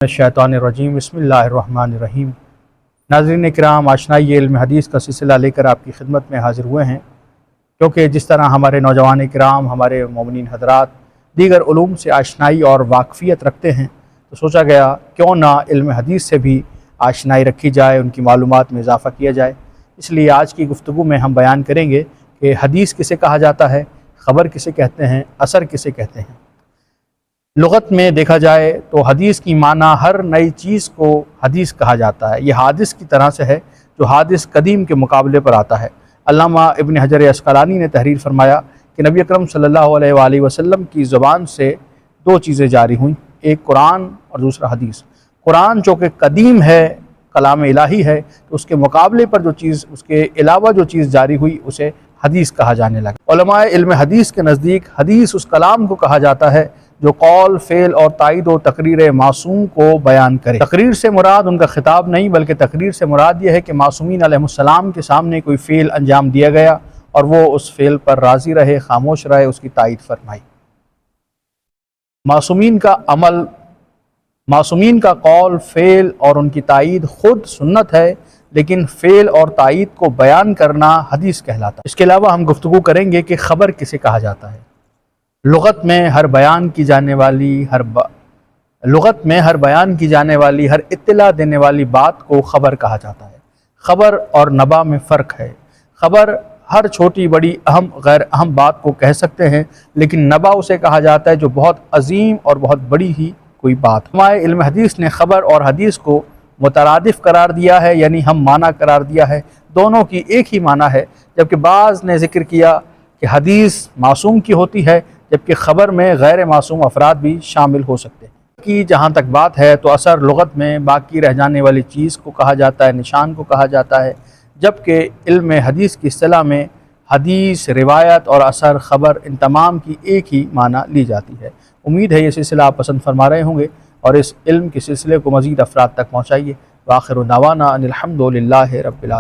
الشیطان الرجیم بسم اللہ الرحمن الرحیم۔ ناظرین کرام، آشنائی علم حدیث کا سلسلہ لے کر آپ کی خدمت میں حاضر ہوئے ہیں، کیونکہ جس طرح ہمارے نوجوان کرام، ہمارے مومنین حضرات دیگر علوم سے آشنائی اور واقفیت رکھتے ہیں، تو سوچا گیا کیوں نہ علم حدیث سے بھی آشنائی رکھی جائے، ان کی معلومات میں اضافہ کیا جائے۔ اس لیے آج کی گفتگو میں ہم بیان کریں گے کہ حدیث کسے کہا جاتا ہے، خبر کسے کہتے ہیں، اثر کسے کہتے ہیں۔ لغت میں دیکھا جائے تو حدیث کی معنی ہر نئی چیز کو حدیث کہا جاتا ہے۔ یہ حادث کی طرح سے ہے جو حادث قدیم کے مقابلے پر آتا ہے۔ علامہ ابن حجر عسقلانی نے تحریر فرمایا کہ نبی اکرم صلی اللہ علیہ وآلہ وسلم کی زبان سے دو چیزیں جاری ہوئیں، ایک قرآن اور دوسرا حدیث۔ قرآن چونکہ قدیم ہے، کلام الہی ہے، تو اس کے مقابلے پر جو چیز، اس کے علاوہ جو چیز جاری ہوئی اسے حدیث کہا جانے لگا۔ علماء علم حدیث کے نزدیک حدیث اس کلام کو کہا جاتا ہے جو قول، فعل اور تائید و تقریر معصوم کو بیان کرے۔ تقریر سے مراد ان کا خطاب نہیں، بلکہ تقریر سے مراد یہ ہے کہ معصومین علیہ السلام کے سامنے کوئی فعل انجام دیا گیا اور وہ اس فعل پر راضی رہے، خاموش رہے، اس کی تائید فرمائی۔ معصومین کا عمل، معصومین کا قول، فعل اور ان کی تائید خود سنت ہے، لیکن فعل اور تائید کو بیان کرنا حدیث کہلاتا ہے۔ اس کے علاوہ ہم گفتگو کریں گے کہ خبر کسے کہا جاتا ہے۔ لغت میں ہر بیان کی جانے والی ہر اطلاع دینے والی بات کو خبر کہا جاتا ہے۔ خبر اور نبا میں فرق ہے۔ خبر ہر چھوٹی بڑی، اہم غیر اہم بات کو کہہ سکتے ہیں، لیکن نبا اسے کہا جاتا ہے جو بہت عظیم اور بہت بڑی ہی کوئی بات۔ ہمارے علم حدیث نے خبر اور حدیث کو مترادف قرار دیا ہے، یعنی ہم معنی قرار دیا ہے، دونوں کی ایک ہی معنی ہے، جبکہ بعض نے ذکر کیا کہ حدیث معصوم کی ہوتی ہے، جبکہ خبر میں غیر معصوم افراد بھی شامل ہو سکتے ہیں۔ کہ جہاں تک بات ہے تو اثر لغت میں باقی رہ جانے والی چیز کو کہا جاتا ہے، نشان کو کہا جاتا ہے، جبکہ علم حدیث کی اصطلاح میں حدیث، روایت اور اثر، خبر، ان تمام کی ایک ہی معنی لی جاتی ہے۔ امید ہے یہ سلسلہ آپ پسند فرما رہے ہوں گے اور اس علم کے سلسلے کو مزید افراد تک پہنچائیے۔ وآخر دعوانا ان الحمد للہ رب العالمین۔